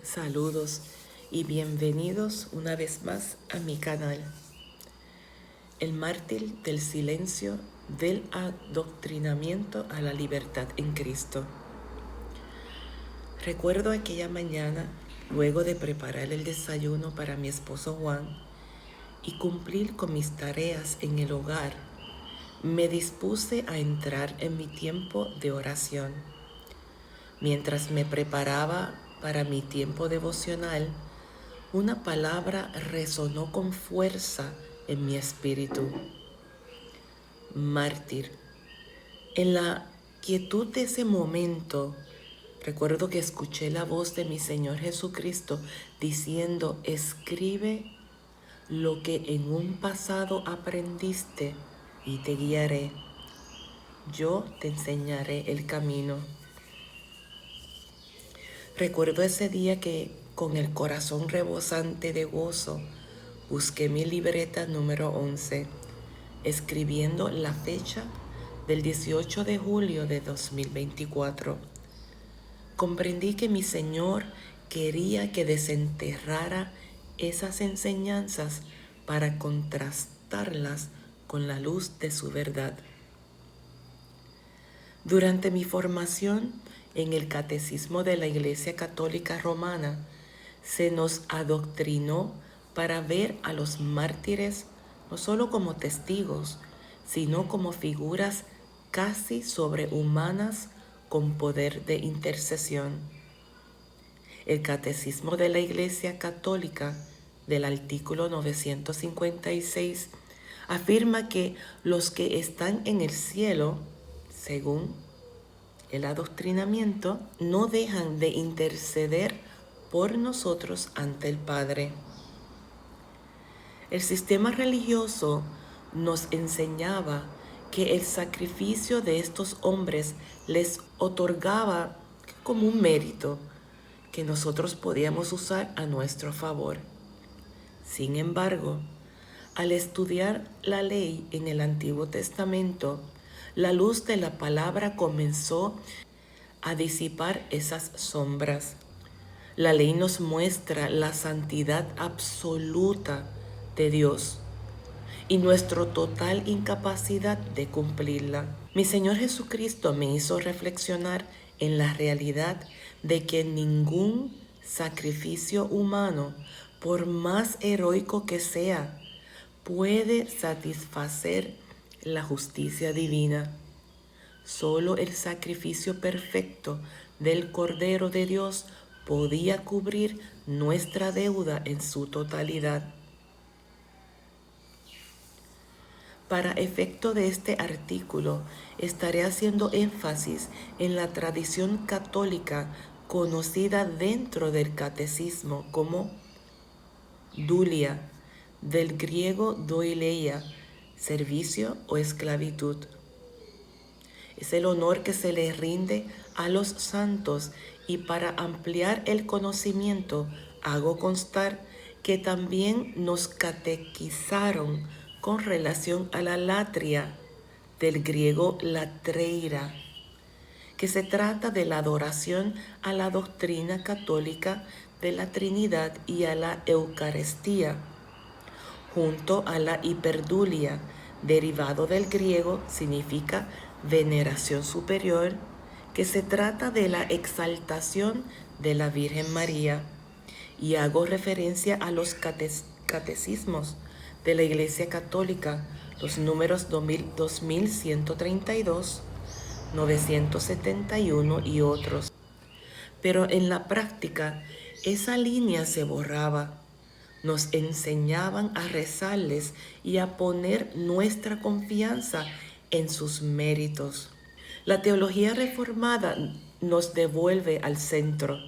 Saludos y bienvenidos una vez más a mi canal. El mártir del silencio del adoctrinamiento a la libertad en Cristo. Recuerdo aquella mañana, luego de preparar el desayuno para mi esposo Juan y cumplir con mis tareas en el hogar, me dispuse a entrar en mi tiempo de oración. Mientras me preparaba para mi tiempo devocional, una palabra resonó con fuerza en mi espíritu. Mártir. En la quietud de ese momento, recuerdo que escuché la voz de mi Señor Jesucristo diciendo: escribe lo que en un pasado aprendiste y te guiaré. Yo te enseñaré el camino. Recuerdo ese día que, con el corazón rebosante de gozo, busqué mi libreta número 11, escribiendo la fecha del 18 de julio de 2024. Comprendí que mi Señor quería que desenterrara esas enseñanzas para contrastarlas con la luz de su verdad. Durante mi formación en el Catecismo de la Iglesia Católica Romana, se nos adoctrinó para ver a los mártires no solo como testigos, sino como figuras casi sobrehumanas con poder de intercesión. El Catecismo de la Iglesia Católica, del artículo 956, afirma que los que están en el cielo, según el adoctrinamiento, no dejan de interceder por nosotros ante el Padre. El sistema religioso nos enseñaba que el sacrificio de estos hombres les otorgaba como un mérito que nosotros podíamos usar a nuestro favor. Sin embargo, al estudiar la ley en el Antiguo Testamento, la luz de la palabra comenzó a disipar esas sombras. La ley nos muestra la santidad absoluta de Dios y nuestra total incapacidad de cumplirla. Mi Señor Jesucristo me hizo reflexionar en la realidad de que ningún sacrificio humano, por más heroico que sea, puede satisfacer la justicia divina. Solo el sacrificio perfecto del Cordero de Dios podía cubrir nuestra deuda en su totalidad. Para efecto de este artículo, estaré haciendo énfasis en la tradición católica conocida dentro del catecismo como dulia, del griego doileia, servicio o esclavitud. Es el honor que se le rinde a los santos, y para ampliar el conocimiento hago constar que también nos catequizaron con relación a la latria, del griego latreira, que se trata de la adoración a la doctrina católica de la Trinidad y a la Eucaristía, junto a la hiperdulia, derivado del griego, significa veneración superior, que se trata de la exaltación de la Virgen María, y hago referencia a los catecismos de la Iglesia Católica, los números 2132, 971 y otros. Pero en la práctica, esa línea se borraba. Nos enseñaban a rezarles y a poner nuestra confianza en sus méritos. La teología reformada nos devuelve al centro.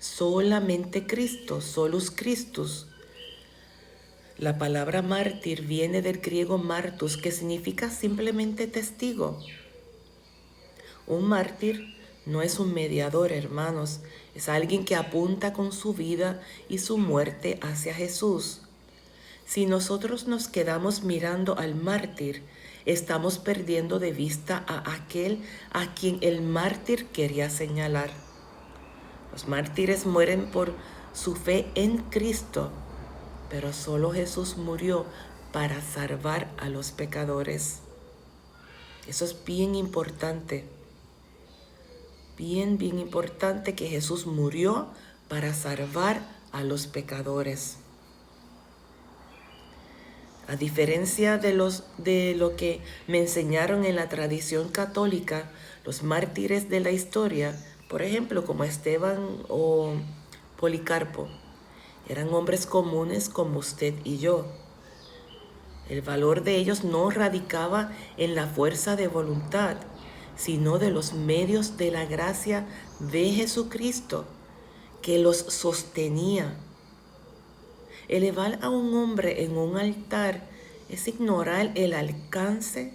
Solamente Cristo, solus Christus. La palabra mártir viene del griego martus, que significa simplemente testigo. Un mártir no es un mediador, hermanos, es alguien que apunta con su vida y su muerte hacia Jesús. Si nosotros nos quedamos mirando al mártir, estamos perdiendo de vista a aquel a quien el mártir quería señalar. Los mártires mueren por su fe en Cristo, pero solo Jesús murió para salvar a los pecadores. Eso es bien importante. Bien importante que Jesús murió para salvar a los pecadores. A diferencia de lo que me enseñaron en la tradición católica, los mártires de la historia, por ejemplo, como Esteban o Policarpo, eran hombres comunes como usted y yo. El valor de ellos no radicaba en la fuerza de voluntad, sino de los medios de la gracia de Jesucristo que los sostenía. Elevar a un hombre en un altar es ignorar el alcance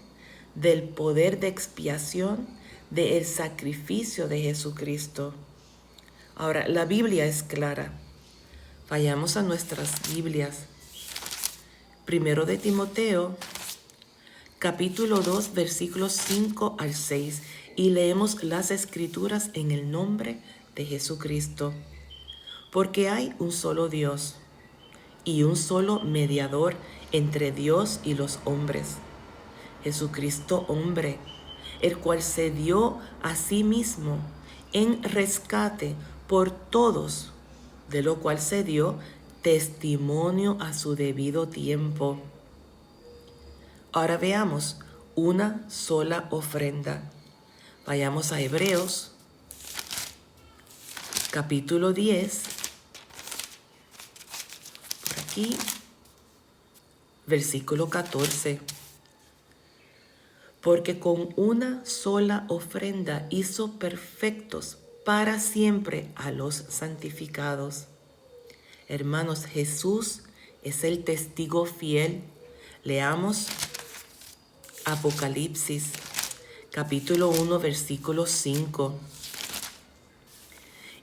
del poder de expiación del sacrificio de Jesucristo. Ahora, la Biblia es clara. Vayamos a nuestras Biblias. Primero de Timoteo, capítulo 2, versículos 5 al 6, y leemos las Escrituras en el nombre de Jesucristo. Porque hay un solo Dios y un solo mediador entre Dios y los hombres, Jesucristo hombre, el cual se dio a sí mismo en rescate por todos, de lo cual se dio testimonio a su debido tiempo. Ahora veamos una sola ofrenda. Vayamos a Hebreos, capítulo 10, por aquí, versículo 14. Porque con una sola ofrenda hizo perfectos para siempre a los santificados. Hermanos, Jesús es el testigo fiel. Leamos Apocalipsis, capítulo 1, versículo 5.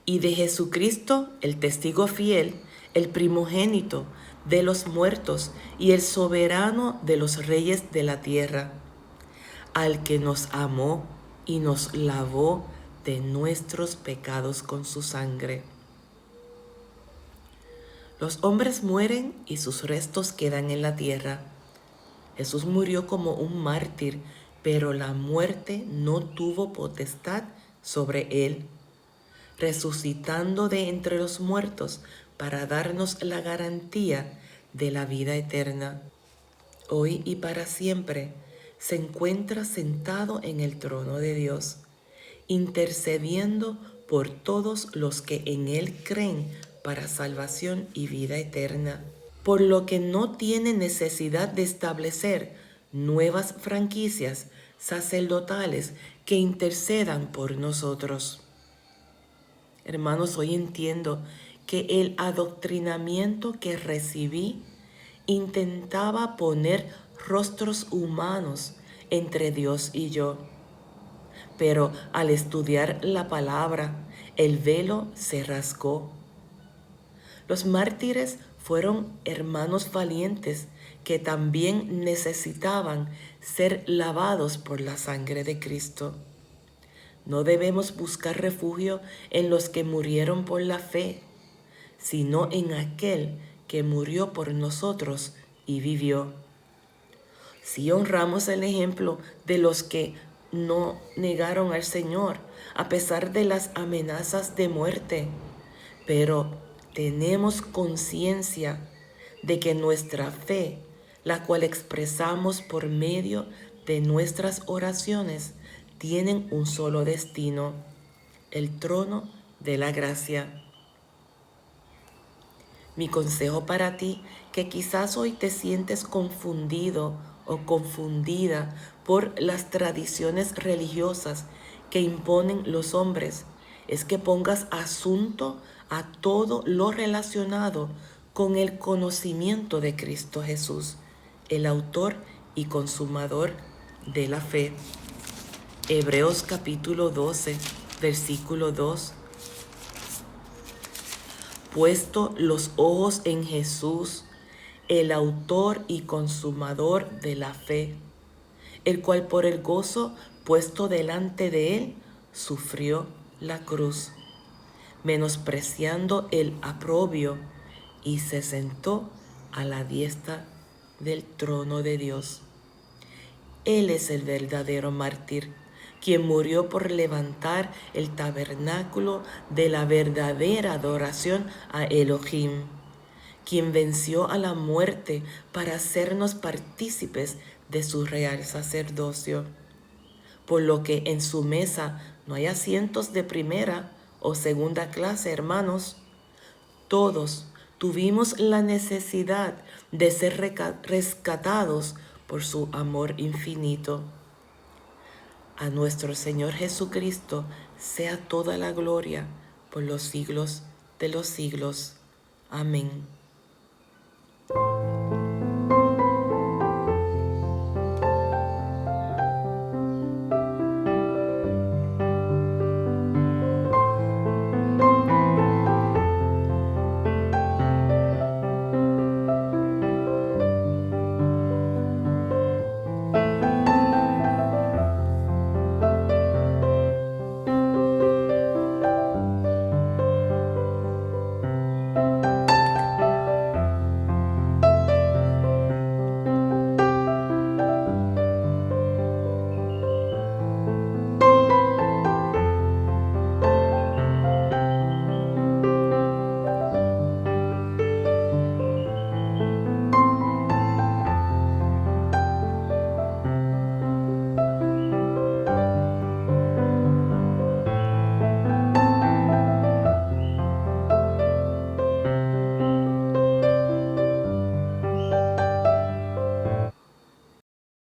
Y de Jesucristo, el testigo fiel, el primogénito de los muertos y el soberano de los reyes de la tierra, al que nos amó y nos lavó de nuestros pecados con su sangre. Los hombres mueren y sus restos quedan en la tierra. Jesús murió como un mártir, pero la muerte no tuvo potestad sobre él, resucitando de entre los muertos para darnos la garantía de la vida eterna. Hoy y para siempre se encuentra sentado en el trono de Dios, intercediendo por todos los que en Él creen para salvación y vida eterna, por lo que no tiene necesidad de establecer nuevas franquicias sacerdotales que intercedan por nosotros. Hermanos, hoy entiendo que el adoctrinamiento que recibí intentaba poner rostros humanos entre Dios y yo. Pero al estudiar la palabra, el velo se rasgó. Los mártires fueron hermanos valientes que también necesitaban ser lavados por la sangre de Cristo. No debemos buscar refugio en los que murieron por la fe, sino en aquel que murió por nosotros y vivió. Si honramos el ejemplo de los que no negaron al Señor a pesar de las amenazas de muerte, pero tenemos conciencia de que nuestra fe, la cual expresamos por medio de nuestras oraciones, tienen un solo destino, el trono de la gracia. Mi consejo para ti, que quizás hoy te sientes confundido o confundida por las tradiciones religiosas que imponen los hombres, es que pongas asunto a todo lo relacionado con el conocimiento de Cristo Jesús, el autor y consumador de la fe. Hebreos capítulo 12, versículo 2. Puesto los ojos en Jesús, el autor y consumador de la fe, el cual por el gozo puesto delante de él sufrió la cruz, menospreciando el oprobio, y se sentó a la diestra del trono de Dios. Él es el verdadero mártir, quien murió por levantar el tabernáculo de la verdadera adoración a Elohim, quien venció a la muerte para hacernos partícipes de su real sacerdocio, por lo que en su mesa no hay asientos de primera o segunda clase, hermanos. Todos tuvimos la necesidad de ser rescatados por su amor infinito. A nuestro Señor Jesucristo sea toda la gloria por los siglos de los siglos. Amén.